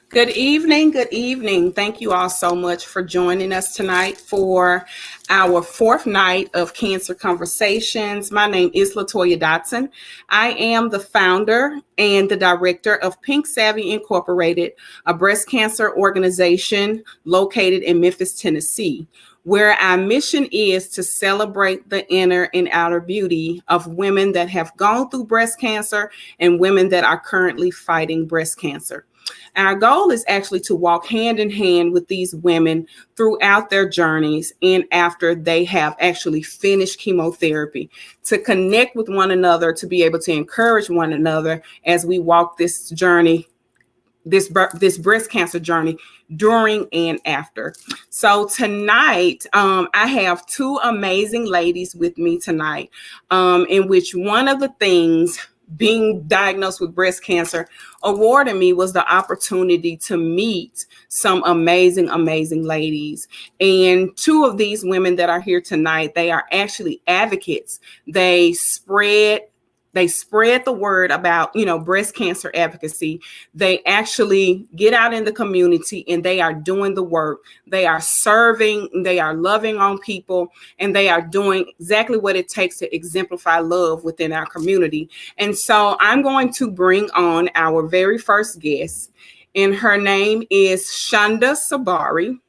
Good evening. Good evening. Thank you all so much for joining us tonight for our fourth night of Cancer Conversations. My name is Latoya Dotson. I am the founder and the director of Pink Savvy Incorporated, a breast cancer organization located in Memphis, Tennessee, where our mission is to celebrate the inner and outer beauty of women that have gone through breast cancer and women that are currently fighting breast cancer. Our goal is actually to walk hand in hand with these women throughout their journeys and after they have actually finished chemotherapy, to connect with one another, to be able to encourage one another as we walk this journey, this breast cancer journey during and after. So tonight, I have two amazing ladies with me tonight, in which one of the things being diagnosed with breast cancer awarded me was the opportunity to meet some amazing ladies. And two of these women that are here tonight, they are actually advocates. They spread the word about, breast cancer advocacy. They actually get out in the community and they are doing the work. They are serving, they are loving on people, and they are doing exactly what it takes to exemplify love within our community. And so I'm going to bring on our very first guest, and her name is Shonda Sabari.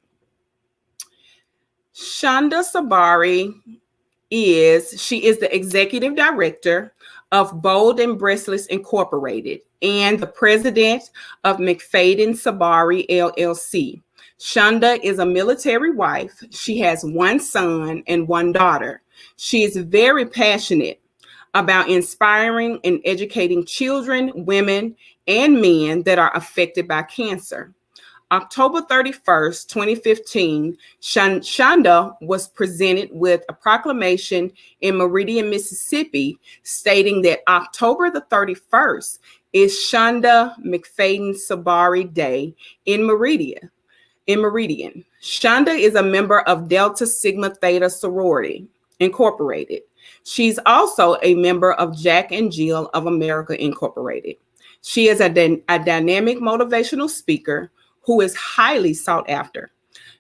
Shonda Sabari she is the executive director of Bold and Breastless Incorporated and the president of McFadden Sabari LLC. Shonda is a military wife. She has one son and one daughter. She is very passionate about inspiring and educating children, women, and men that are affected by cancer. October 31st, 2015, Shonda was presented with a proclamation in Meridian, Mississippi, stating that October the 31st is Shonda McFadden Sabari Day in Meridian. Shonda is a member of Delta Sigma Theta Sorority Incorporated. She's also a member of Jack and Jill of America Incorporated. She is a dynamic motivational speaker who is highly sought after.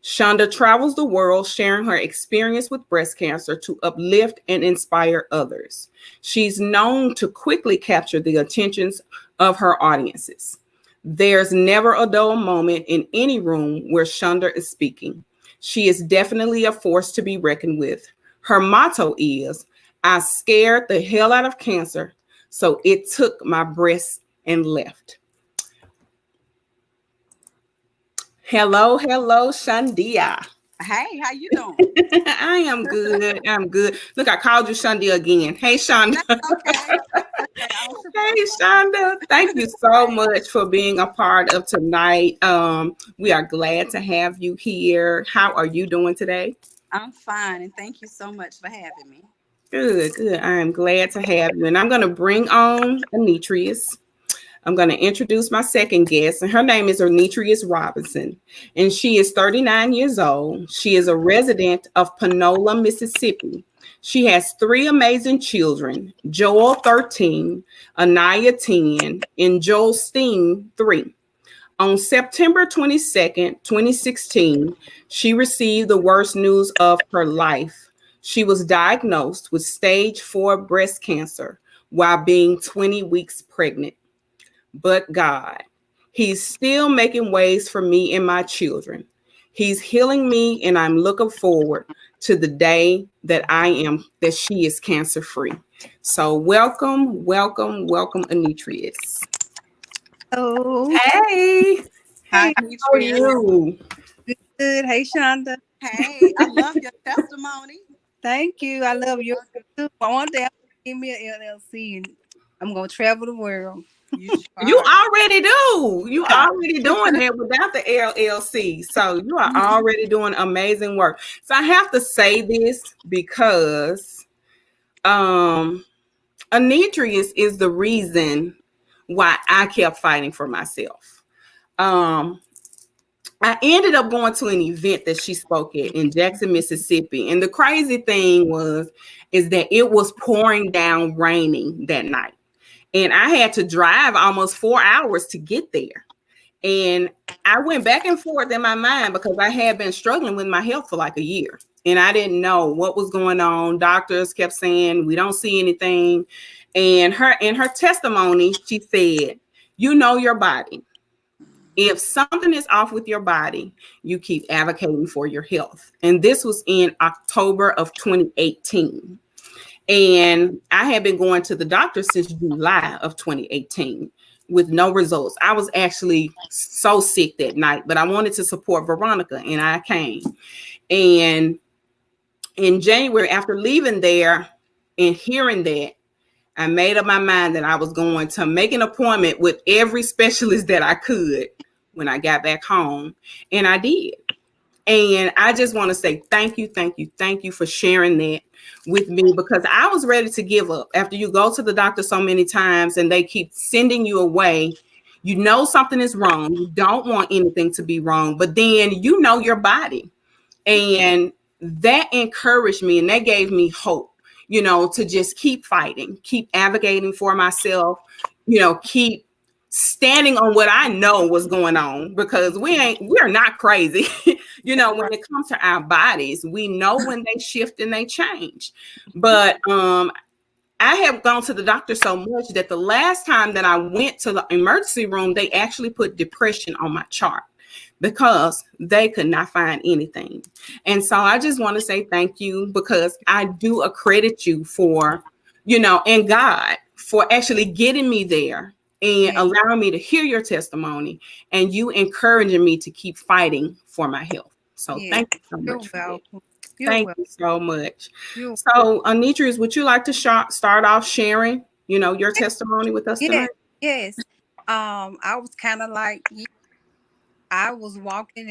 Shonda travels the world sharing her experience with breast cancer to uplift and inspire others. She's known to quickly capture the attentions of her audiences. There's never a dull moment in any room where Shonda is speaking. She is definitely a force to be reckoned with. Her motto is, "I scared the hell out of cancer, so it took my breast and left." Hello, Shandia. Hey, how you doing? I am good. I'm good. Look, I called you Shandia again. Hey, Shonda. Okay. Hey, Shonda. Thank you so much for being a part of tonight. We are glad to have you here. How are you doing today? I'm fine, and thank you so much for having me. Good. I am glad to have you. And I'm going to bring on Anitrius. I'm going to introduce my second guest, and her name is Anitrius Robinson, and she is 39 years old. She is a resident of Panola, Mississippi. She has three amazing children, Joel, 13, Anaya, 10, and Joel Steen, 3. On September 22nd, 2016, she received the worst news of her life. She was diagnosed with stage 4 breast cancer while being 20 weeks pregnant. But God, He's still making ways for me and my children. He's healing me, and I'm looking forward to the day that she is cancer free. So welcome, Anitrius. Oh, Hey, Hi, how are Demetrius. you? good. Hey, Shonda. Hey, I love your testimony. Thank you. I love you too. One day I'm gonna give me an LLC and I'm gonna travel the world. You sure You are. already do. You already doing that without the LLC. So you are already doing amazing work. So I have to say this because Anitrius is the reason why I kept fighting for myself. I ended up going to an event that she spoke at in Jackson, Mississippi. And the crazy thing is that it was pouring down raining that night. And I had to drive almost 4 hours to get there. And I went back and forth in my mind because I had been struggling with my health for like a year and I didn't know what was going on. Doctors kept saying, we don't see anything. And her in her testimony, she said, you know your body. If something is off with your body, you keep advocating for your health. And this was in October of 2018. And I had been going to the doctor since July of 2018 with no results. I was actually so sick that night, but I wanted to support Veronica and I came. And in January, after leaving there and hearing that, I made up my mind that I was going to make an appointment with every specialist that I could when I got back home. And I did. And I just want to say thank you, thank you, thank you for sharing that with me because I was ready to give up. After you go to the doctor so many times and they keep sending you away, you know something is wrong. You don't want anything to be wrong, but then you know your body. And that encouraged me and that gave me hope, to just keep fighting, keep advocating for myself, keep standing on what I know was going on because we're not crazy. When it comes to our bodies, we know when they shift and they change. But I have gone to the doctor so much that the last time that I went to the emergency room, they actually put depression on my chart because they could not find anything. And so I just want to say thank you because I do accredit you for, and God for actually getting me there and allowing me to hear your testimony and you encouraging me to keep fighting for my health. So Yeah, thank you so you're much for that. welcome. You're Thank welcome. you so much. You're So, Anitris, would you like to start off sharing, your testimony with us yes, tonight? yes. I was kind of like I was walking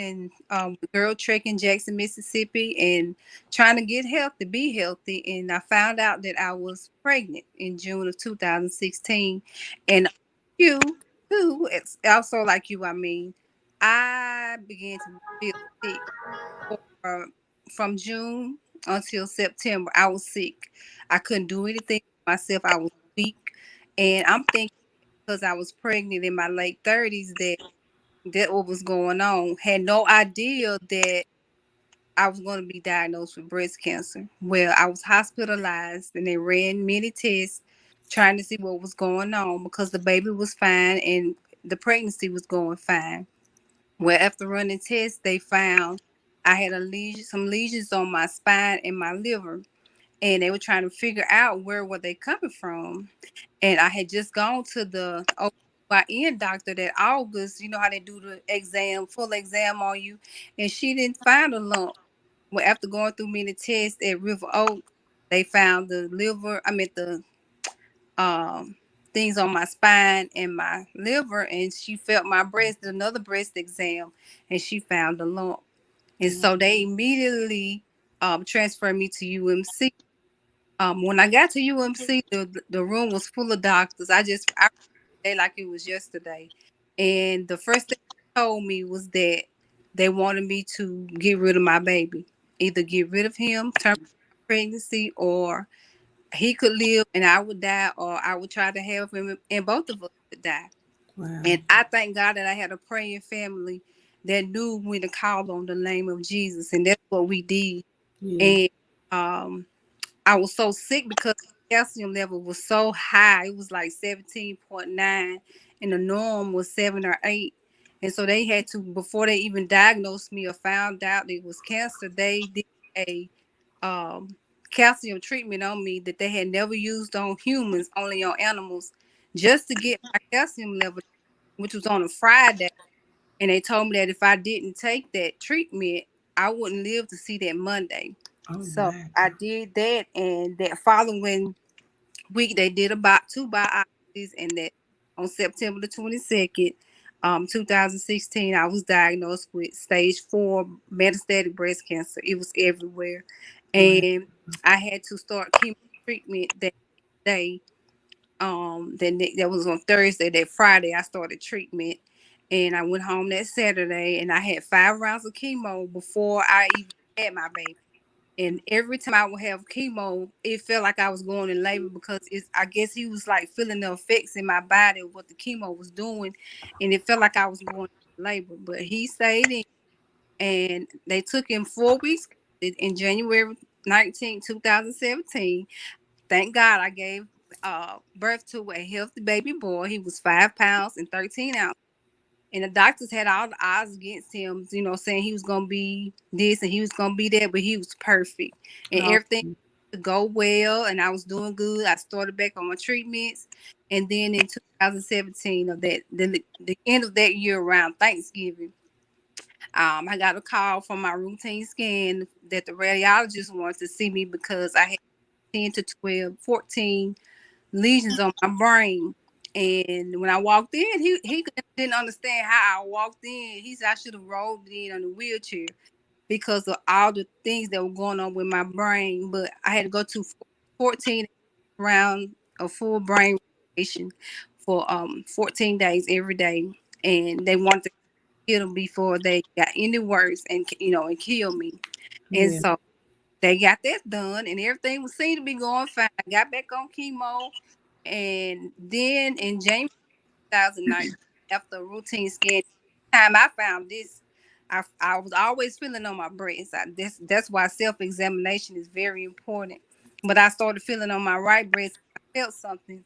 and girl trek in Jackson, Mississippi, and trying to get healthy, be healthy, and I found out that I was pregnant in June of 2016, and you too, it's also like you. I mean, I began to feel sick for, from June until September. I was sick. I couldn't do anything for myself. I was weak, and I'm thinking because I was pregnant in my late 30s that what was going on. Had no idea that I was going to be diagnosed with breast cancer. Well, I was hospitalized and they ran many tests trying to see what was going on because the baby was fine and the pregnancy was going fine. Well, after running tests, they found I had some lesions on my spine and my liver, and they were trying to figure out where were they coming from. And I had just gone to the OBGYN doctor that August, you know how they do the exam, full exam on you, and she didn't find a lump. Well, after going through many tests at River Oak, they found the liver, the um things on my spine and my liver, and she felt my breast, did another breast exam, and she found a lump. And so they immediately transferred me to UMC. When I got to UMC, the room was full of doctors. I they like it was yesterday. And the first thing they told me was that they wanted me to get rid of my baby. Either get rid of him, terminate my pregnancy, or he could live and I would die, or I would try to have him and both of us would die. Wow. And I thank God that I had a praying family that knew when to call on the name of Jesus. And that's what we did. Yeah. And I was so sick because the calcium level was so high. It was like 17.9 and the norm was 7 or 8. And so they had to, before they even diagnosed me or found out it was cancer, they did a um, calcium treatment on me that they had never used on humans, only on animals, just to get my calcium level, which was on a Friday. And they told me that if I didn't take that treatment, I wouldn't live to see that Monday. Oh, So wow. I did that, and that following week they did about 2 biopsies, and that on September the 22nd, 2016, I was diagnosed with stage 4 metastatic breast cancer. It was everywhere, Wow. and I had to start chemo treatment that day. That was on Thursday. That Friday, I started treatment, and I went home that Saturday, and I had 5 rounds of chemo before I even had my baby. And every time I would have chemo, it felt like I was going in labor because I guess he was like feeling the effects in my body of what the chemo was doing. And it felt like I was going. labor, but he stayed in, and they took him 4 weeks in January 19th, 2017. Thank God I gave birth to a healthy baby boy. He was 5 pounds and 13 ounces. And the doctors had all the odds against him, saying he was gonna be this and he was gonna be that, but he was perfect and Oh, everything to go well. And I was doing good. I started back on my treatments, and then in 2017, of the end of that year, around Thanksgiving, I got a call from my routine scan that the radiologist wanted to see me because I had 10 to 12, 14 lesions on my brain. And when I walked in, he didn't understand how I walked in. He said I should have rolled in on the wheelchair because of all the things that were going on with my brain. But I had to go to 14 round of full brain radiation for 14 days every day, and they wanted to kill them before they got any worse and and kill me. And yeah. so they got that done, and everything was seemed to be going fine. I got back on chemo, and then in January 2019, after a routine scan, time I found this, I was always feeling on my breast. That's why self-examination is very important. But I started feeling on my right breast. I felt something,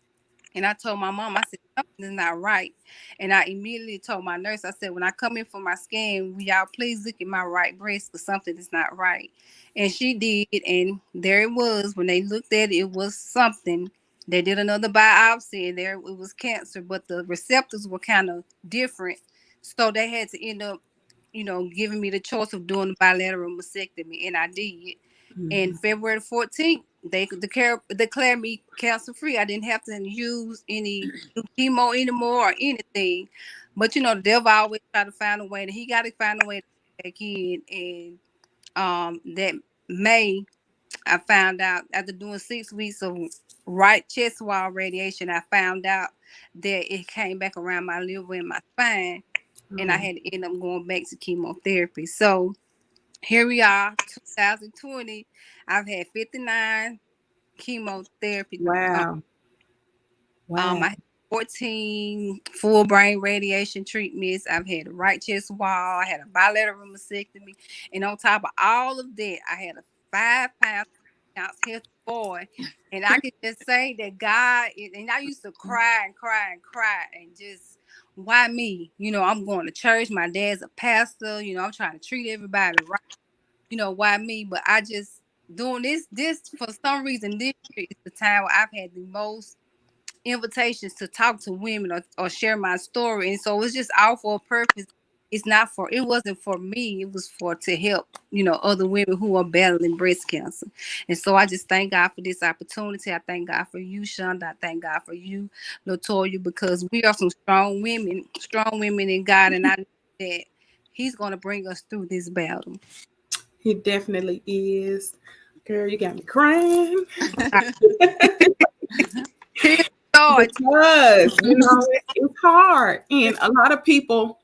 and I told my mom, I said, something is not right. And I immediately told my nurse, I said, when I come in for my scan, will y'all please look at my right breast because something is not right. And she did. And there it was. When they looked at it, it was something. They did another biopsy, and there it was cancer, but the receptors were kind of different. So they had to end up, giving me the choice of doing the bilateral mastectomy, and I did. And Mhm. February 14th, they declared me cancer free. I didn't have to use any chemo anymore or anything. But the devil always try to find a way, and he got to find a way to get back in. And that May, I found out after doing 6 weeks of right chest wall radiation, I found out that it came back around my liver and my spine, and I Oh, had to end up going back to chemotherapy. So here we are, 2020. I've had 59 chemotherapy. wow. I Wow. had 14 full brain radiation treatments. I've had a right chest wall. I had a bilateral mastectomy. And on top of all of that, I had a 5 pound healthy boy. And I could just say that and I used to cry and cry and cry and just, why me? I'm going to church. My dad's a pastor. I'm trying to treat everybody right. Why me? But I just doing this for some reason. This year is the time where I've had the most invitations to talk to women or share my story, and so it's just all for a purpose. It wasn't for me. It was for to help other women who are battling breast cancer. And so I just thank God for this opportunity. I thank God for you, Shonda. I thank God for you, Latoya, because we are some strong women in God, and I know that He's going to bring us through this battle. He definitely is. Girl, you got me crying. Here's Lord. Because, it's hard. And a lot of people,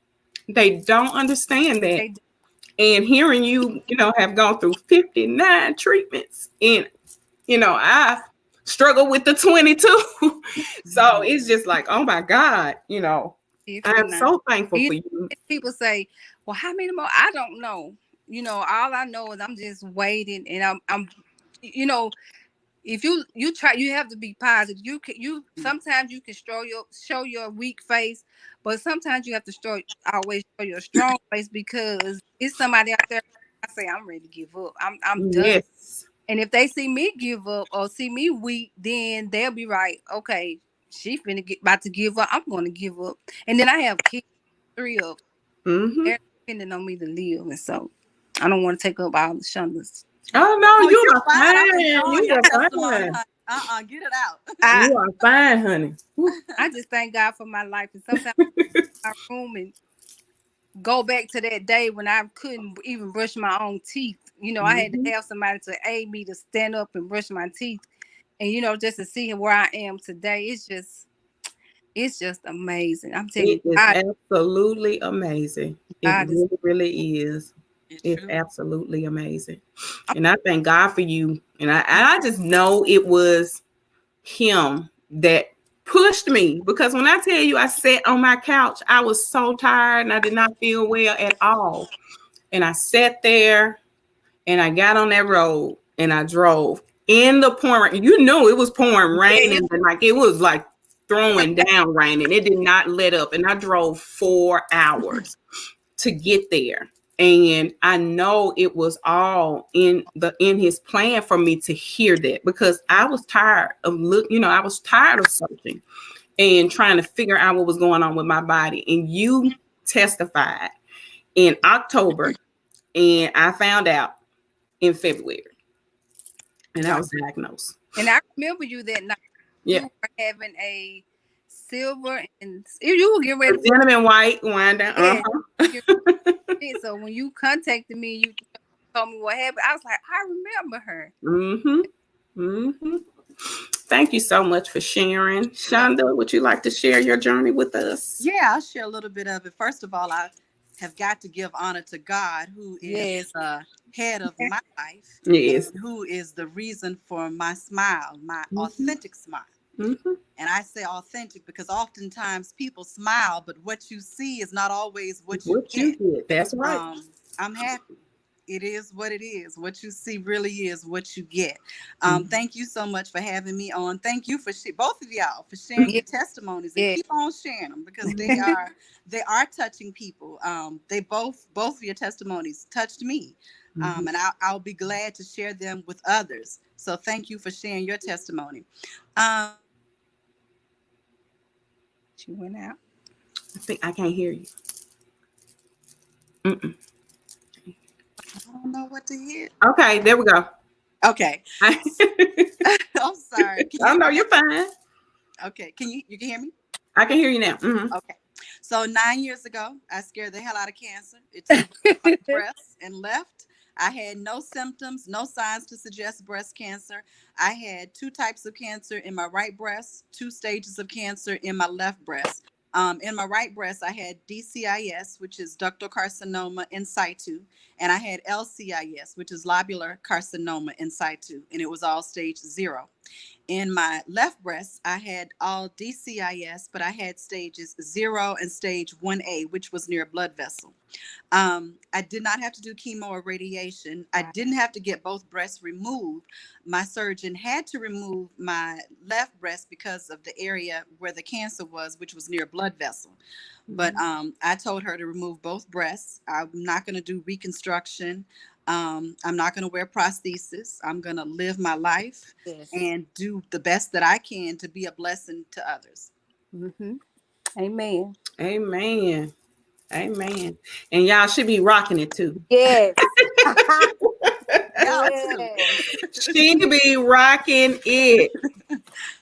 they don't understand that. And hearing you, have gone through 59 treatments. And, I struggle with the 22. So it's just like, oh my God, I'm 59. so thankful for you. People say, "Well, how many more?" I don't know. All I know is I'm just waiting, and I'm, you know, if you try, you have to be positive. You sometimes you can show your weak face, but sometimes you have to always show your strong face because it's somebody out there. I say I'm ready to give up. I'm done. Yes. And if they see me give up or see me weak, then they'll be right. Okay, she finna about to give up. I'm going to give up. And then I have kids, 3 of them. Mm-hmm. They're depending on me to live, and so I don't want to take up all the Shonda's. Oh, no, No, you you're are fine. I'm fine. enjoying You your are testimony, fine. honey. Get it out. I You are fine, honey. Whew. I just thank God for my life, and sometimes I room and go back to that day when I couldn't even brush my own teeth. I had to Mhm. have somebody to aid me to stand up and brush my teeth, and just to see where I am today, it's just amazing. I'm telling you, It is absolutely amazing. It God is. really, really is. It It's truly. absolutely amazing. And I thank God for you. And I just know it was him that pushed me, because when I tell you I sat on my couch, I was so tired and I did not feel well at all. And I sat there and I got on that road and I drove in the pouring. You knew it was pouring raining, but like it was like throwing down raining. It did not let up. And I drove 4 hours to get there. And I know it was all in his plan for me to hear that, because I was tired of I was tired of searching and trying to figure out what was going on with my body. And you testified in October, and I found out in February, and I was diagnosed. And I remember you that night. Yeah. You were having a silver, and you were getting ready The gentleman white wine down. Yeah. So when you contacted me, you told me what happened. I was like, I remember her. Thank you so much for sharing. Shonda, would you like to share your journey with us? Yeah, I'll share a little bit of it. First of all, I have got to give honor to God, who is the head of my life. Yes. Who is the reason for my smile, my authentic smile. And I say authentic because oftentimes people smile, but what you see is not always what you get. That's right. I'm happy. It is what it is. What you see really is what you get. Thank you so much for having me on. Thank you for both of y'all for sharing your testimonies, and keep on sharing them, because they are touching people. They both of your testimonies touched me. And I'll be glad to share them with others. So thank you for sharing your testimony. She went out. I think I can't hear you. I don't know what to hear. Okay, there we go. Okay. I'm sorry. Oh no, you're fine. Okay, you can hear me? I can hear you now. Okay. So 9 years ago, I scared the hell out of cancer. It took my breast and left. I had no symptoms, no signs to suggest breast cancer. I had 2 types of cancer in my right breast, 2 stages of cancer in my left breast. In my right breast, I had DCIS, which is ductal carcinoma in situ, and I had LCIS, which is lobular carcinoma in situ, and it was all stage 0. In my left breast, I had all DCIS, but I had stages 0 and stage 1A, which was near a blood vessel. I did not have to do chemo or radiation. I didn't have to get both breasts removed. My surgeon had to remove my left breast because of the area where the cancer was, which was near a blood vessel. But I told her to remove both breasts. I'm not going to do reconstruction. I'm not going to wear prosthesis. I'm going to live my life and do the best that I can to be a blessing to others. Amen. Amen. Amen. And y'all should be rocking it too. Yes. She could be rocking it.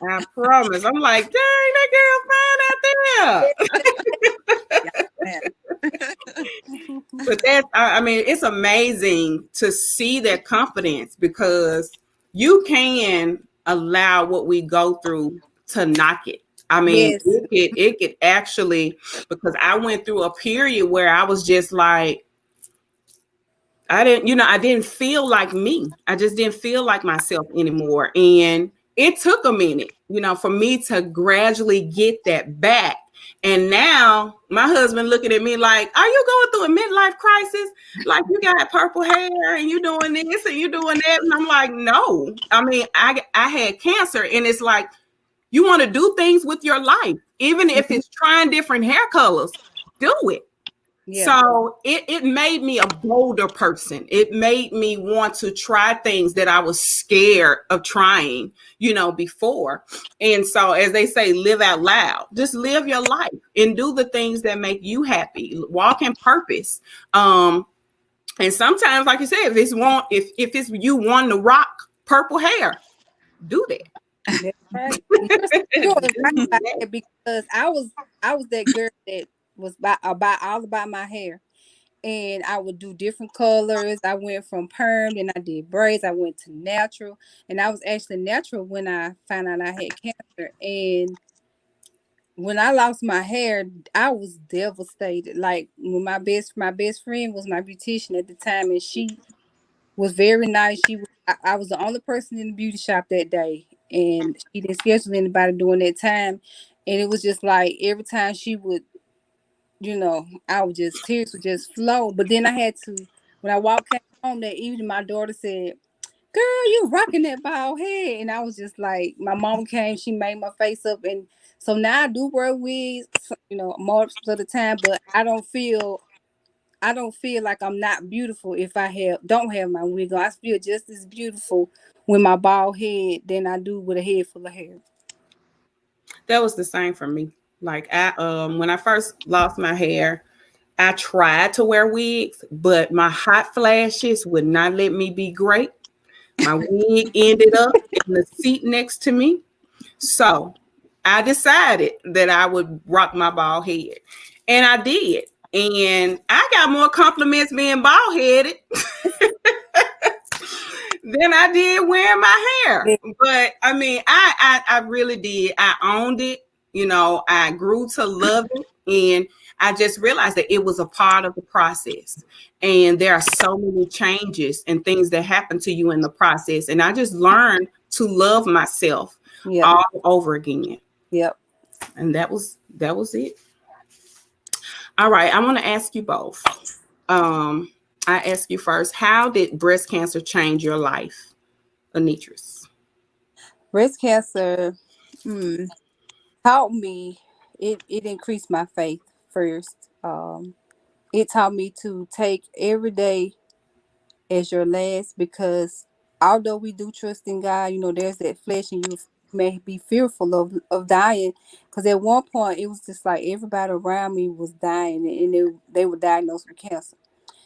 I promise. I'm like, dang, that girl fine out there. But I mean, it's amazing to see that confidence, because you can allow what we go through to knock it. I mean, it could actually, because I went through a period where I was just like, I didn't feel like me. I just didn't feel like myself anymore. And it took a minute, for me to gradually get that back. And now my husband looking at me like, are you going through a midlife crisis? Like, you got purple hair and you doing this and you doing that. And I'm like, no. I mean, I had cancer, and it's like, you want to do things with your life, even if it's trying different hair colors, do it. Yeah. So it made me a bolder person. It made me want to try things that I was scared of trying, before. And so, as they say, live out loud. Just live your life and do the things that make you happy. Walk in purpose. And sometimes, like you said, if it's you want to rock purple hair, do that. That's right. Because I was that girl that was all about my hair, and I would do different colors. I went from perm, then I did braids. I went to natural, and I was actually natural when I found out I had cancer. And when I lost my hair, I was devastated. Like, when my best friend was my beautician at the time, and she was very nice. I was the only person in the beauty shop that day. and she didn't schedule anybody during that time. And it was just like every time she would, I would just tears would just flow. But then I had to when I walked home that evening, my daughter said, "Girl, you rocking that bald head," and I was just like, my mom came, she made my face up, and so now I do wear wigs, most of the time, but I don't feel like I'm not beautiful if I don't have my wig on. I feel just as beautiful with my bald head than I do with a head full of hair. That was the same for me. Like I when I first lost my hair, I tried to wear wigs, but my hot flashes would not let me be great. My wig ended up in the seat next to me. So I decided that I would rock my bald head. And I did. And I got more compliments being bald headed than I did wearing my hair. Yeah. But I mean, I really did. I owned it. I grew to love it. And I just realized that it was a part of the process. And there are so many changes and things that happen to you in the process. And I just learned to love myself Yep. all over again. Yep. And that was it. All right. I want to ask you both. Um, I ask you first, how did breast cancer change your life, Anitris? Breast cancer taught me, it increased my faith first. It taught me to take every day as your last, because although we do trust in God, there's that flesh and you may be fearful of dying, because at one point it was just like everybody around me was dying, and they were diagnosed with cancer.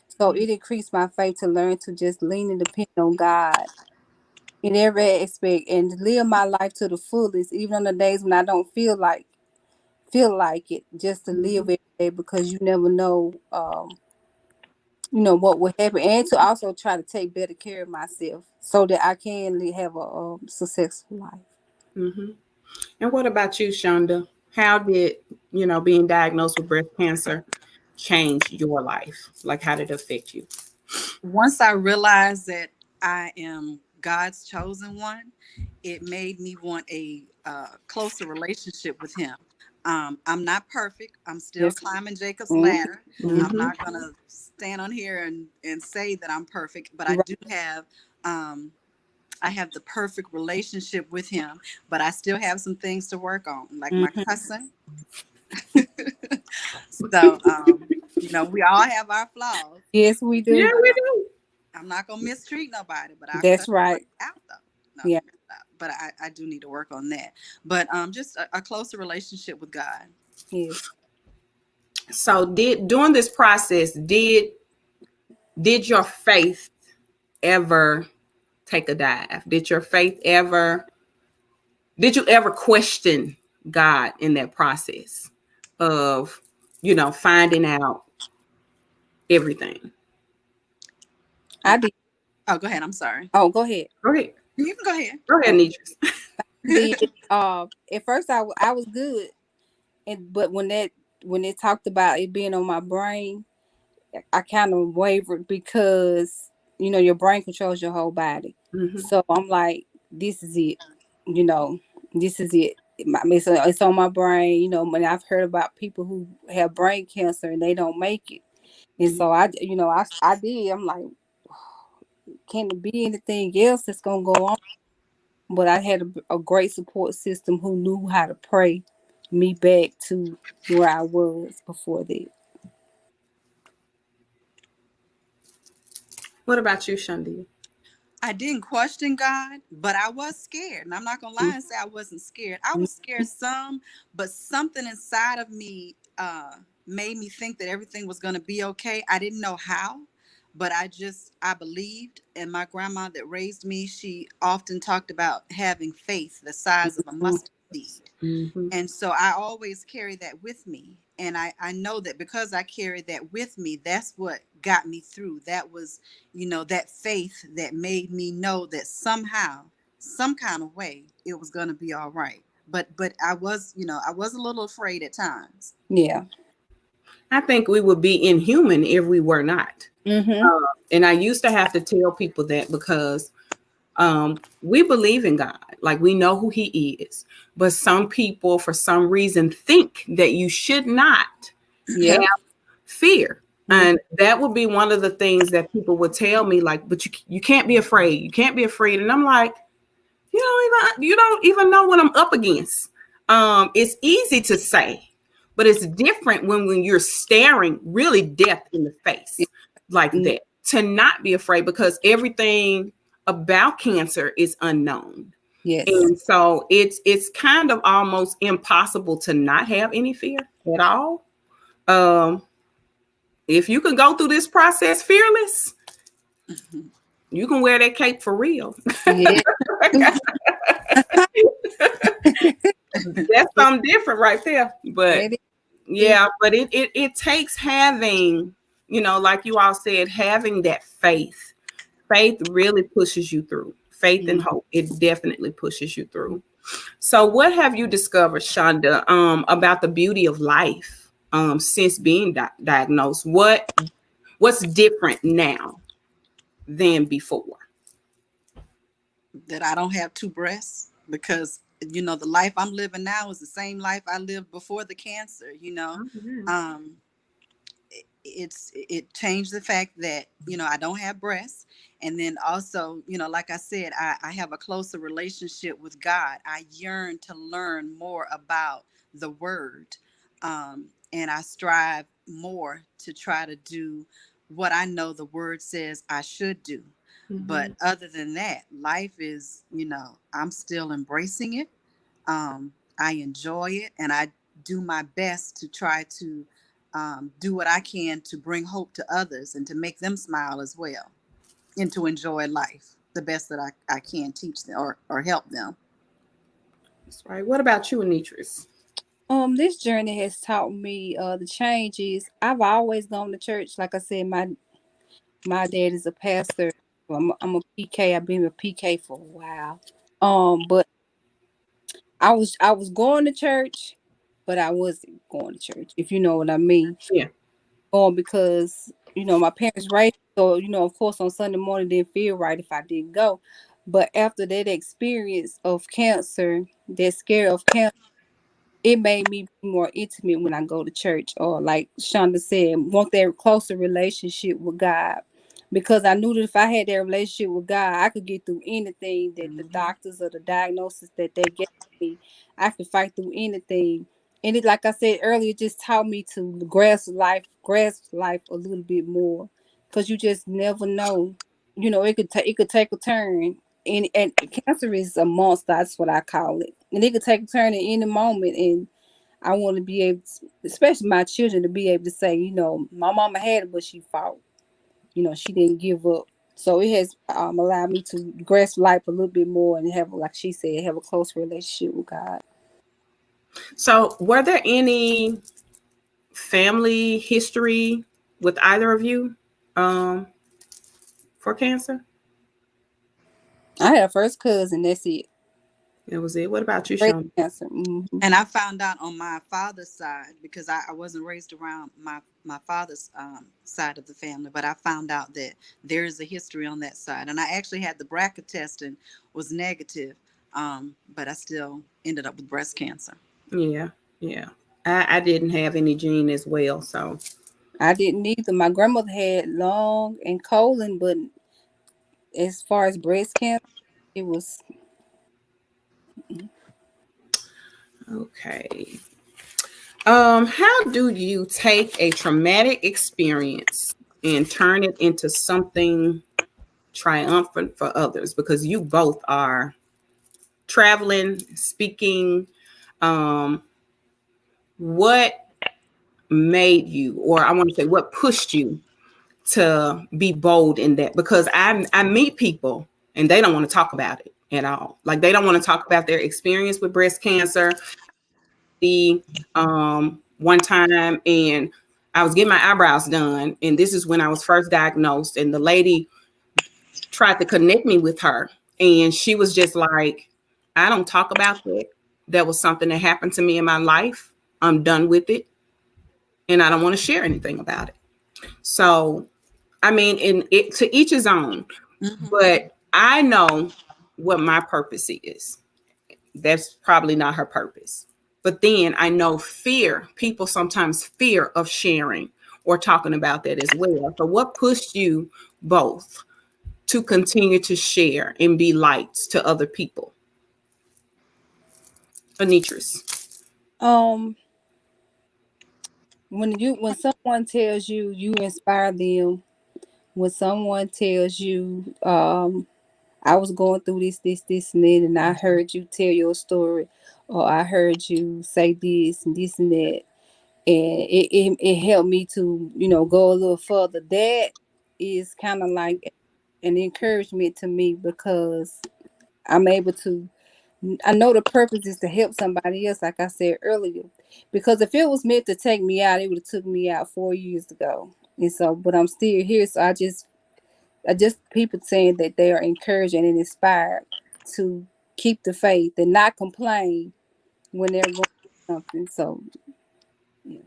So it increased my faith to learn to just lean and depend on God in every aspect and live my life to the fullest, even on the days when I don't feel like it, just to live every day, because you never know what will happen, and to also try to take better care of myself so that I can have a successful life. Mm-hmm. And what about you, Shonda? How did, being diagnosed with breast cancer change your life? Like, how did it affect you? Once I realized that I am God's chosen one, it made me want a closer relationship with Him. I'm not perfect. I'm still Yes. climbing Jacob's Mhm. ladder. I'm Mm-hmm. not going to stand on here and say that I'm perfect, but I Right. do have. I have the perfect relationship with him, but I still have some things to work on, like my Mhm. cussing. So, we all have our flaws, Yes, we Yeah, do. but we do. I'm not gonna mistreat nobody. But I'll That's cut somebody right. out though. No, Yeah. but I do need to work on that. But just a closer relationship with God. Yes. So, during this process, did your faith ever take a dive? Did you ever question God in that process of, finding out everything? I I, did. oh, go ahead. I'm sorry. Oh, go ahead. Go ahead. You can go ahead. Go ahead, Oh, Nidris. I did. At first I was good, but when it talked about it being on my brain, I kind of wavered, because your brain controls your whole body. Mm-hmm. So I'm like, this is it. You know, this is it. It's on my brain. When I've heard about people who have brain cancer and they don't make it, and so I did. I'm like, can it be anything else that's gonna go on? But I had a great support system who knew how to pray me back to where I was before that. What about you, Shandi? I didn't question God, but I was scared. And I'm not going to lie and say I wasn't scared. I was scared some, but something inside of me made me think that everything was going to be okay. I didn't know how, but I believed. And my grandma that raised me, she often talked about having faith the size of a Mhm. mustard seed. Mm-hmm. And so I always carry that with me. And I know that because I carried that with me, that's what got me through. That was, that faith that made me know that somehow, some kind of way, it was going to be all right. But I was a little afraid at times. Yeah. I think we would be inhuman if we were not. Mhm. And I used to have to tell people that because We believe in God, like we know who He is, but some people, for some reason, think that you should not have Yep. fear. Mhm. And that would be one of the things that people would tell me, like, but you can't be afraid. You can't be afraid. And I'm like, you don't even know what I'm up against. It's easy to say, but it's different when you're staring really death in the face like Mhm. that. To not be afraid, because everything about cancer is unknown. Yes. And so it's kind of almost impossible to not have any fear at all. Um, if you can go through this process fearless, Mhm. you can wear that cape for real. Yeah. That's Yeah. something different right there. But That is. yeah, but it takes having, like you all said, having that faith. Faith really pushes you through. Faith and Mhm. hope, it definitely pushes you through. So what have you discovered, Shonda, about the beauty of life since being diagnosed? What's different now than before? That I don't have two breasts, because the life I'm living now is the same life I lived before the cancer. Mhm. um it changed the fact that I don't have breasts. And then also, like I said, I have a closer relationship with God. I yearn to learn more about the word. And I strive more to try to do what I know the word says I should do. But Mhm. other than that, life is, I'm still embracing it. I enjoy it, and I do my best to try to do what I can to bring hope to others and to make them smile as well, and to enjoy life the best that I can teach them, or help them. That's right. What about you, Anitris? This journey has taught me the changes. I've always gone to church. Like I said, my dad is a pastor. I'm a PK. I've been a PK for a while. But I was going to church, but I wasn't going to church, if you know what I mean. Yeah. Because my parents raised, so of course on Sunday morning didn't feel right if I didn't go. But after that experience of cancer, that scare of cancer, it made me be more intimate when I go to church, or like Shonda said, want that closer relationship with God. Because I knew that if I had that relationship with God, I could get through anything that the Mhm. doctors or the diagnosis that they gave me. I could fight through anything. And it, like I said earlier, it just taught me to grasp life a little bit more. Cause you just never know. It could take a turn. And cancer is a monster. That's what I call it. And it could take a turn at any moment. And I want to be able to, especially my children, to be able to say, my mama had it, but she fought. She didn't give up. So it has allowed me to grasp life a little bit more and have, like she said, have a close relationship with God. So were there any family history with either of you um, for cancer? I had a first cousin. That's it. That was it. What about you, Breast Sean? cancer. Hmm. And I found out on my father's side, because I wasn't raised around my father's side of the family, but I found out that there is a history on that side. And I actually had the BRCA test and was negative, but I still ended up with breast cancer. Yeah, yeah. I didn't have any gene as well, so I didn't either. My grandmother had lung and colon, but as far as breast cancer, it was. okay. How do you take a traumatic experience and turn it into something triumphant for others? Because you both are traveling, speaking. Um, what made you, or I want to say, what pushed you to be bold in that? Because I meet people and they don't want to talk about it at all. Like they don't want to talk about their experience with breast cancer. The one time, and I was getting my eyebrows done, and this is when I was first diagnosed, and the lady tried to connect me with her, and she was just like, I don't talk about that. That was something that happened to me in my life. I'm done with it, and I don't want to share anything about it. So I mean, in it, to each his own. Hmm. But I know what my purpose is. That's probably not her purpose. But then I know fear, people sometimes fear of sharing or talking about that as well. So what pushed you both to continue to share and be lights to other people? Anitris. Um, when someone tells you you inspire them, when someone tells you, I was going through this, and then, and I heard you tell your story, or I heard you say this and this and that, and it helped me to, go a little further. That is kind of like an encouragement to me, because I'm able to. I know the purpose is to help somebody else, like I said earlier. Because if it was meant to take me out, it would have took me out 4 years ago. And so, but I'm still here. So I just people saying that they are encouraged and inspired to keep the faith and not complain when they're going through something. So yeah.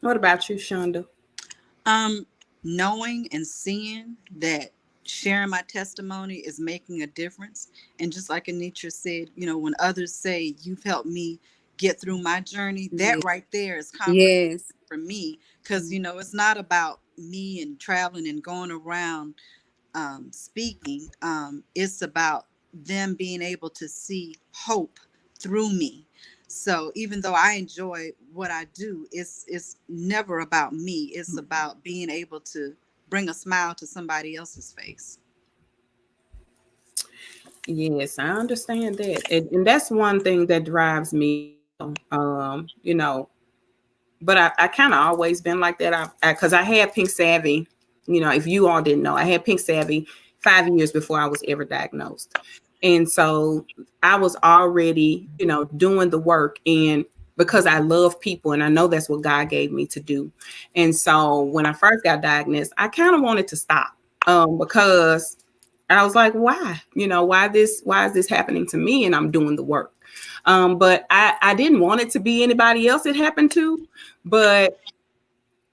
What about you, Shonda? Um, Knowing and seeing that sharing my testimony is making a difference. And just like Anitra said, when others say you've helped me get through my journey, Yeah. that right there is confirmation Yes. for me. Because, it's not about me and traveling and going around speaking. It's about them being able to see hope through me. So even though I enjoy what I do, it's never about me. It's about being able to bring a smile to somebody else's face. Yes, I understand that. And that's one thing that drives me as well. But I kind of always been like that. Because I had pink savvy. If you all didn't know, I had pink savvy 5 years before I was ever diagnosed. And so I was already, doing the work, and because I love people and I know that's what God gave me to do. And so when I first got diagnosed, I kind of wanted to stop, because I was like, why? Why is this happening to me? And I'm doing the work. But I didn't want it to be anybody else it happened to, but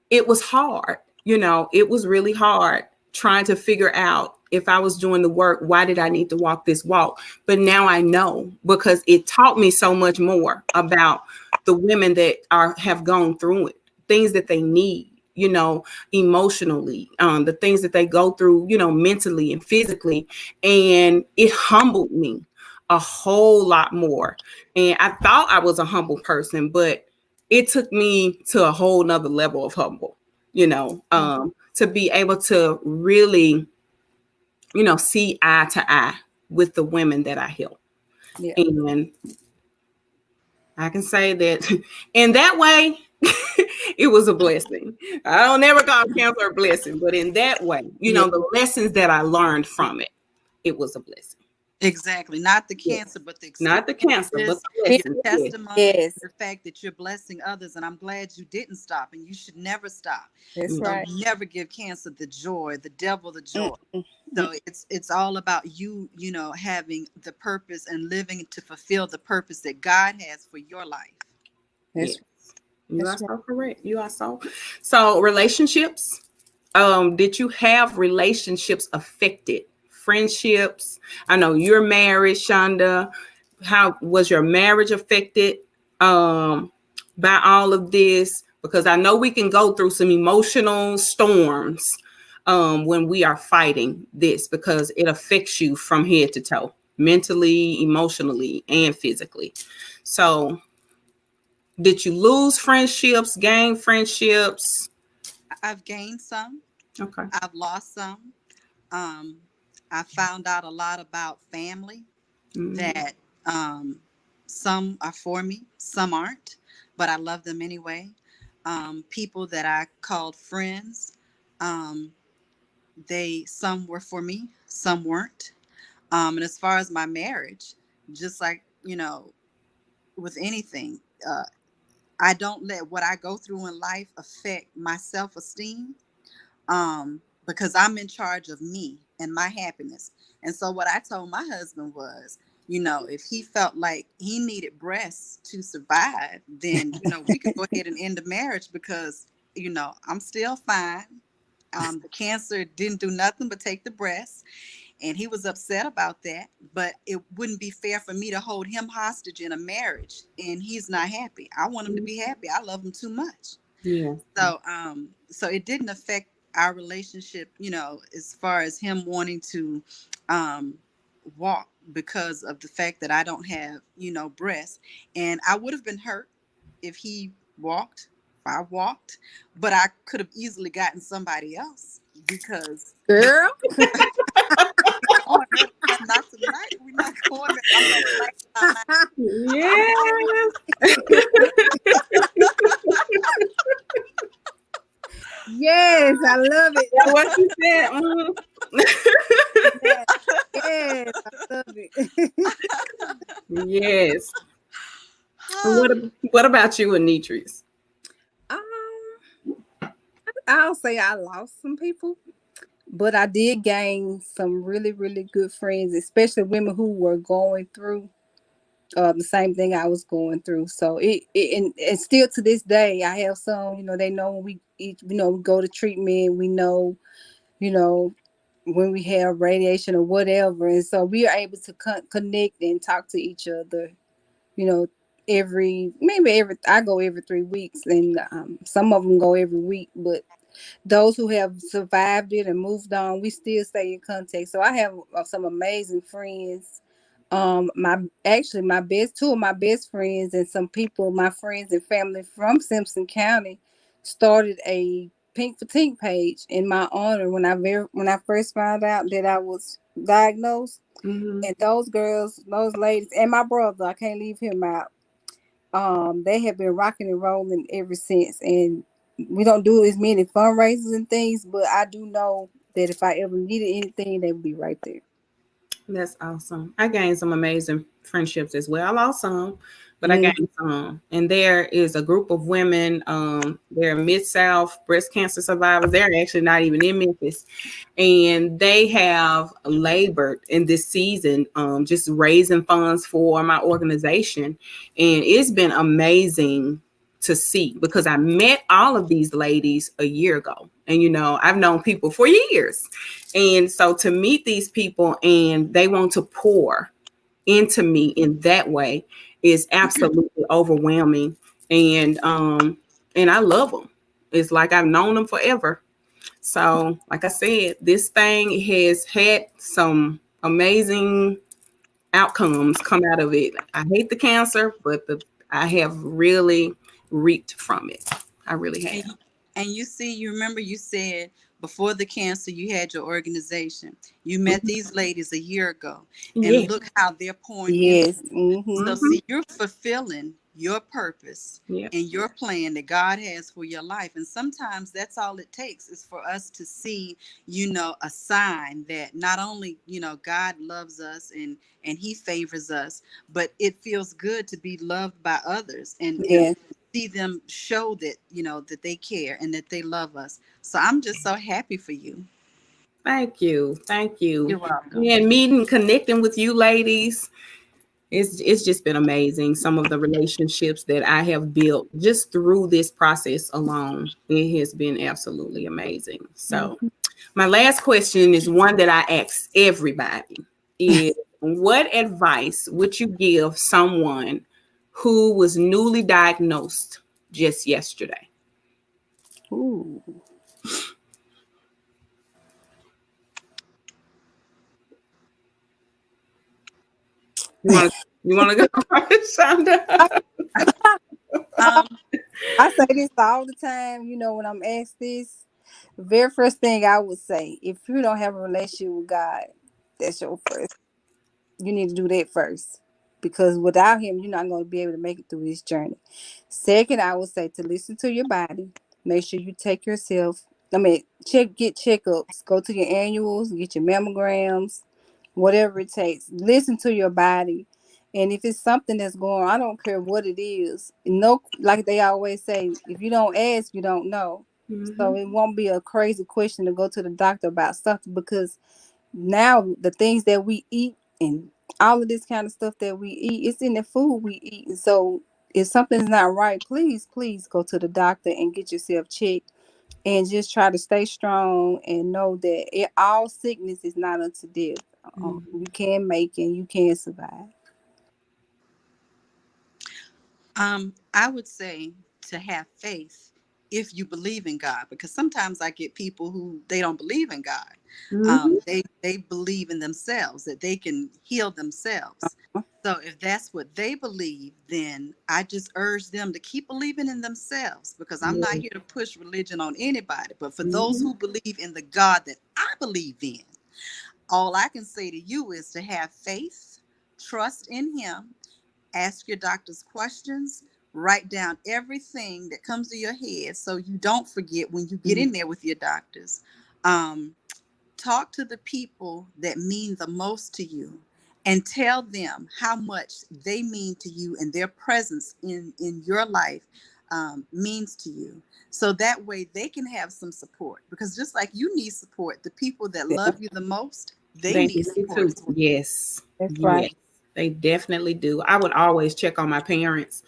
it was hard. It was really hard trying to figure out, if I was doing the work, why did I need to walk this walk? But now I know, because it taught me so much more about the women that have gone through it, things that they need, emotionally, the things that they go through, mentally and physically. And it humbled me a whole lot more. And I thought I was a humble person, but it took me to a whole nother level of humble, to be able to really, see eye to eye with the women that I help. Yeah. And I can say that in that way, it was a blessing. I don't never call cancer a blessing, but in that way, Yeah. the lessons that I learned from it, it was a blessing. Exactly. Not the Yeah. cancer, but the Not the cancer, but experiences, the Yeah. your lessons. Yeah. testimony, Yes. the fact that you're blessing others. And I'm glad you didn't stop, and you should never stop. That's Mm. So right. never give cancer the joy, the devil the Mm, joy. mm, mm. So it's all about you, having the purpose and living to fulfill the purpose that God has for your life. Yes. That's You are that's right. so correct. You are so relationships. Did you have relationships affected? Friendships? I know you're married, Shonda. How was your marriage affected um by all of this? Because I know we can go through some emotional storms when we are fighting this, because it affects you from head to toe, mentally, emotionally, and physically. So did you lose friendships, gain friendships? I've gained some, Okay. I've lost some. Um, I found out a lot about family Mm-hmm. that some are for me, some aren't, but I love them anyway. People that I called friends, um, some were for me, some weren't. And as far as my marriage, just like with anything, I don't let what I go through in life affect my self-esteem, because I'm in charge of me and my happiness. And so what I told my husband was, if he felt like he needed breasts to survive, then we could go ahead and end the marriage, because I'm still fine. The cancer didn't do nothing but take the breasts, And he was upset about that, but it wouldn't be fair for me to hold him hostage in a marriage and he's not happy. I want him to be happy. I love him too much. Yeah. So it didn't affect our relationship, as far as him wanting to um walk because of the fact that I don't have, breasts. And I would have been hurt if he walked, if I walked, but I could have easily gotten somebody else because Girl. going there, not tonight. We're not going there. I'm gonna relax my mind. I'm Yes. Yes, I love it. That's what you said. Mhm. Yes, yes, I love it. Yes. What about you, Anitris? um, I'll say I lost some people, but I did gain some really, really good friends, especially women who were going through the same thing I was going through. So and still to this day, I have some. They know when we go to treatment. We know, you know, when we have radiation or whatever, and so we are able to connect and talk to each other. You know, maybe every I go every 3 weeks, and some of them go every week, but those who have survived it and moved on, we still stay in contact. So I have some amazing friends. My two of my best friends and some people, my friends and family from Simpson County, started a Pink for Tink page in my honor when I first found out that I was diagnosed. Mm-hmm. And those girls, those ladies, and my brother, I can't leave him out. They have been rocking and rolling ever since. And we don't do as many fundraisers and things, but I do know that if I ever needed anything, they would be right there. That's awesome. I gained some amazing friendships as well. I lost some, but I Mm, gained some. And there is a group of women, they're Mid South breast cancer survivors. They're actually not even in Memphis. And they have labored in this season, just raising funds for my organization. And it's been amazing to see because I met all of these ladies a year ago. And, I've known people for years. And so to meet these people and they want to pour into me in that way is absolutely overwhelming. And I love them. It's like I've known them forever. So, like I said, this thing has had some amazing outcomes come out of it. I hate the cancer, but I have really reaped from it. I really And have. and you remember you said before the cancer you had your organization. You met these ladies a year ago, and Yeah. look how they're pouring into yes. you. Mm-hmm. So Mm-hmm. see, you're fulfilling your purpose Yeah. and your plan that God has for your life. And sometimes that's all it takes is for us to see, a sign that not only, God loves us and he favors us, but it feels good to be loved by others and Yes. see them show that, that they care and that they love us. So I'm just so happy for you. Thank you. Thank you. You're welcome. And meeting, connecting with you ladies, it's just been amazing. Some of the relationships that I have built just through this process alone. It has been absolutely amazing. So Mm-hmm. my last question is one that I ask everybody is what advice would you give someone who was newly diagnosed just yesterday? Ooh. You want to go, Shonda? Um, I say this all the time, when I'm asked this. The very first thing I would say, if you don't have a relationship with God, that's your first. You need to do that first. Because without him, you're not going to be able to make it through this journey. Second, I would say to listen to your body. Make sure you take yourself. Get checkups. Go to your annuals, get your mammograms, whatever it takes. Listen to your body. And if it's something that's going on, I don't care what it is. No, like they always say, if you don't ask, you don't know. So Mhm. it won't be a crazy question to go to the doctor about something because now the things that we eat and all of this kind of stuff that we eat, it's in the food we eat. And so if something's not right, please go to the doctor and get yourself checked and just try to stay strong and know that all sickness is not unto death. You can make it, you can survive. I would say to have faith if you believe in God, because sometimes I get people who they don't believe in God. Mhm. They believe in themselves that they can heal themselves. So if that's what they believe, then I just urge them to keep believing in themselves, because I'm not Yeah. here to push religion on anybody. But for those Mhm. who believe in the God that I believe in, all I can say to you is to have faith, trust in Him, ask your doctors questions, write down everything that comes to your head so you don't forget when you get in there with your doctors. Um, Talk to the people that mean the most to you and tell them how much they mean to you, and their presence in your life means to you. So that way they can have some support, because just like you need support, the people that Yeah, love you the most, they They need need it support too. as well. Yes. that's right. Yes. They definitely do. I would always check on my parents,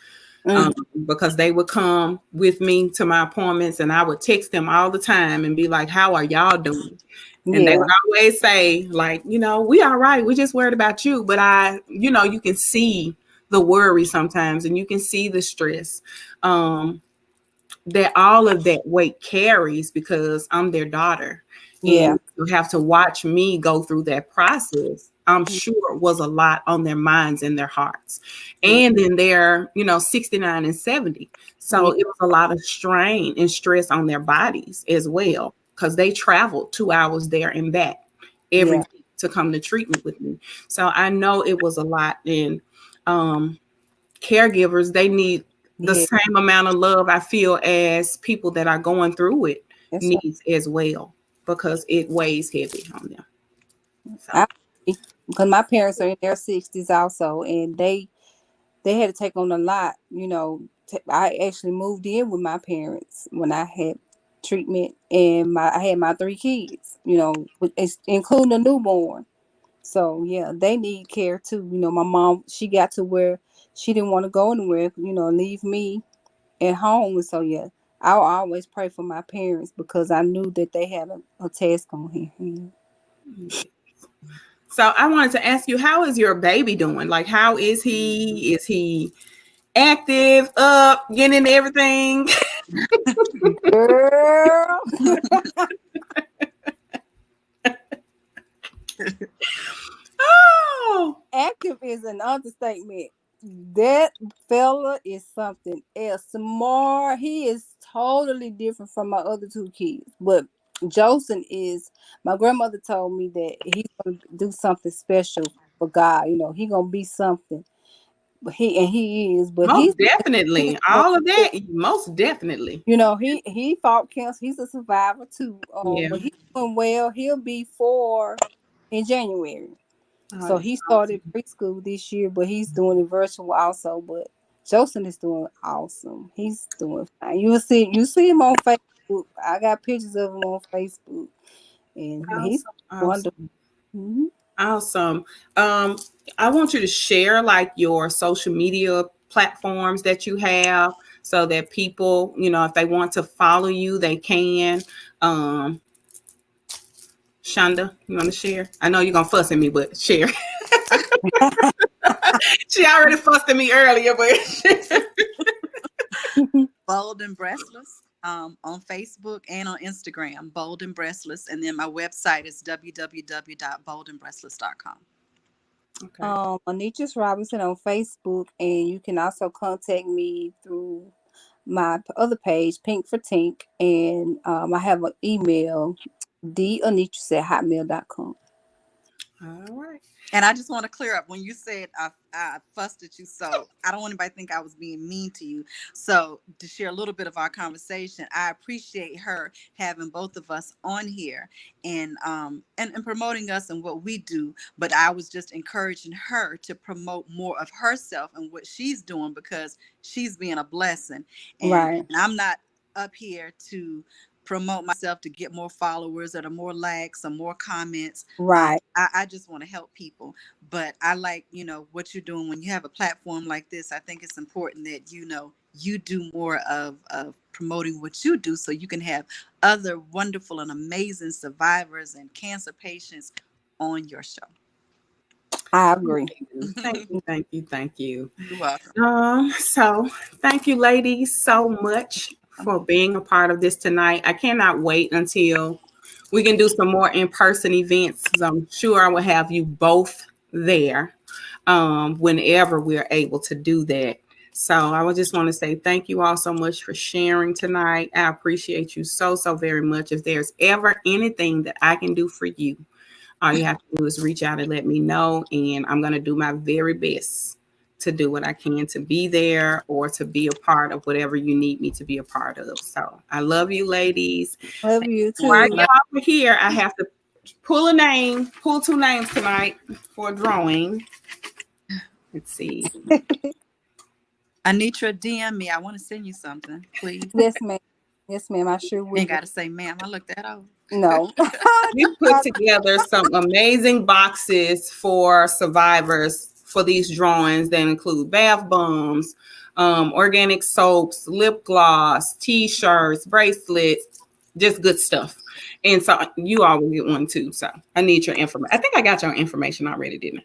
Mm, because they would come with me to my appointments, and I would text them all the time and be like, "How are y'all doing?" And they would yeah, always say, like, we all right. We just worried about you. But you can see the worry sometimes, and you can see the stress. That all of that weight carries because I'm their daughter. yeah, And you have to watch me go through that process. I'm sure was a lot on their minds and their hearts. yeah, And then they're, 69 and 70. So yeah, it was a lot of strain and stress on their bodies as well, because they traveled 2 hours there and back every yeah, week to come to treatment with me. So I know it was a lot. And um, caregivers, they need the yeah. same amount of love, I feel, as people that are going through it That's right. needs as well, because it weighs heavy on them. So I because my parents are in their 60s also, and they had to take on a lot. I actually moved in with my parents when I had treatment, and I had my three kids. Including a newborn. So yeah, they need care too. My mom, she got to where she didn't want to go anywhere. Leave me at home. And so yeah, I'll always pray for my parents because I knew that they had a task on hand. so I wanted to ask you, how is your baby doing? Like, how is he? Is he active, up, getting everything? Girl, Oh, active is an understatement. That fella is something else. Smart. He is totally different from my other two kids. But Joseph is. My grandmother told me that he's gonna do something special for God. He gonna be something. But he is. But most he's definitely. doing All of good. that, most definitely. He fought cancer. He's a survivor too. Yeah. But he's doing well. He'll be 4 in January. Oh, So that's he started awesome. preschool this year, but he's doing it virtual also. But Joseph is doing awesome. He's doing fine. You see him on Facebook. I got pictures of him on Facebook, and he's Awesome. wonderful. Awesome. Mhm. Awesome. Um, I want you to share like your social media platforms that you have, so that people, if they want to follow you, they can. Um, Shonda, you want to share? I know you're gonna fuss at me, but share. She already fussed at me earlier, but Bold and Breastless on Facebook and on Instagram, Bold and Breastless. And then my website is www.boldandbreastless.com. okay. Anitras Robinson on Facebook, and you can also contact me through my other page, Pink for Tink, and I have an email, danitras@hotmail.com. All right. And I just want to clear up when you said I fussed at you. So I don't want anybody to think I was being mean to you. So to share a little bit of our conversation, I appreciate her having both of us on here and promoting us and what we do. But I was just encouraging her to promote more of herself and what she's doing, because she's being a blessing. Right, And I'm not up here to promote myself to get more followers or to more likes or more comments. right, I just want to help people. But I like, what you're doing when you have a platform like this. I think it's important that, you do more of promoting what you do so you can have other wonderful and amazing survivors and cancer patients on your show. I agree. Thank you, thank you, thank you. You're welcome. So thank you, ladies, so much for being a part of this tonight. I cannot wait until we can do some more in-person events, because I'm sure I will have you both there whenever we're able to do that. So I would just want to say thank you all so much for sharing tonight. I appreciate you so, so very much. If there's ever anything that I can do for you, all you have to do is reach out and let me know. And I'm going to do my very best to do what I can to be there or to be a part of whatever you need me to be a part of. So I love you, ladies. Love you too. While y'all are here, I have to pull two names tonight for a drawing. Let's see. Anitra, DM me. I want to send you something, please. Yes, ma'am. Yes, ma'am. I sure will. You ain't got to say, ma'am. I looked that over. No. We put together some amazing boxes for survivors for these drawings that include bath bombs, organic soaps, lip gloss, t-shirts, bracelets, just good stuff. And so you all will get one too. So I need your information. I think I got your information already, didn't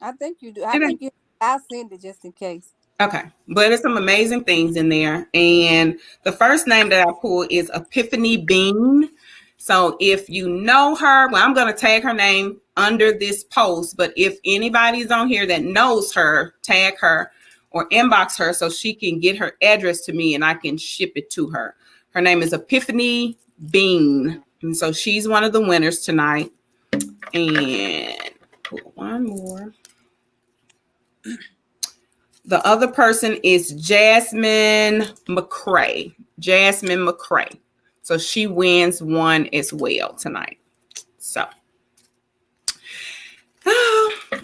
I? I think you do. I'll send it just in case. Okay, but there's some amazing things in there. And the first name that I pulled is Epiphany Bean. So if you know her, well, I'm going to tag her name under this post. But if anybody's on here that knows her, tag her or inbox her so she can get her address to me and I can ship it to her. Her name is Epiphany Bean. And so she's one of the winners tonight. And pull one more. The other person is Jasmine McCrae. Jasmine McCrae. So she wins one as well tonight. So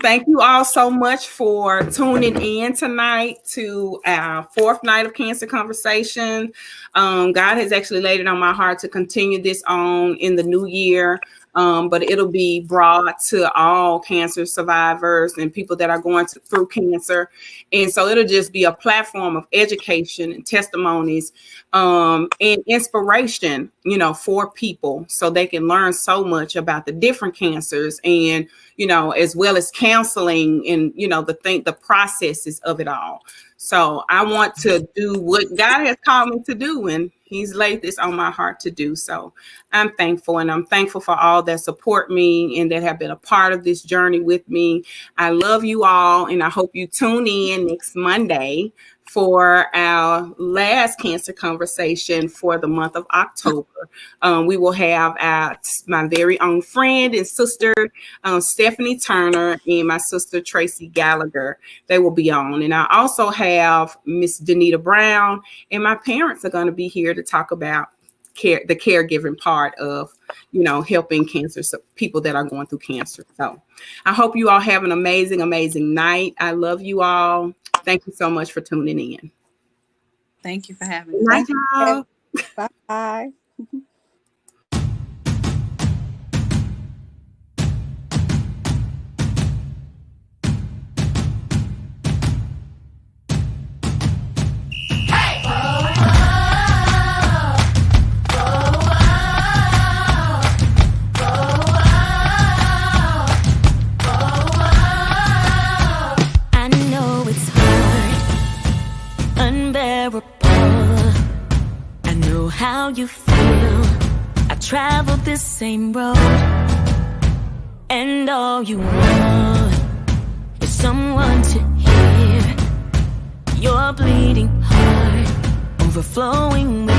thank you all so much for tuning in tonight to our fourth night of Cancer Conversation. God has actually laid it on my heart to continue this on in the new year. But it'll be brought to all cancer survivors and people that are going through cancer. And so it'll just be a platform of education and testimonies and inspiration, for people so they can learn so much about the different cancers and, as well as counseling and, the processes of it all. So I want to do what God has called me to do, and He's laid this on my heart to do. So I'm thankful, and I'm thankful for all that support me and that have been a part of this journey with me. I love you all, and I hope you tune in next Monday for our last cancer conversation for the month of October. We will have my very own friend and sister, Stephanie Turner, and my sister, Tracy Gallagher. They will be on. And I also have Miss Danita Brown, and my parents are going to be here to talk about the caregiving part of, helping people that are going through cancer. So I hope you all have an amazing, amazing night. I love you all. Thank you so much for tuning in. Thank you for having me. Night, y'all. Bye. How you feel? I traveled this same road, and all you want is someone to hear your bleeding heart overflowing with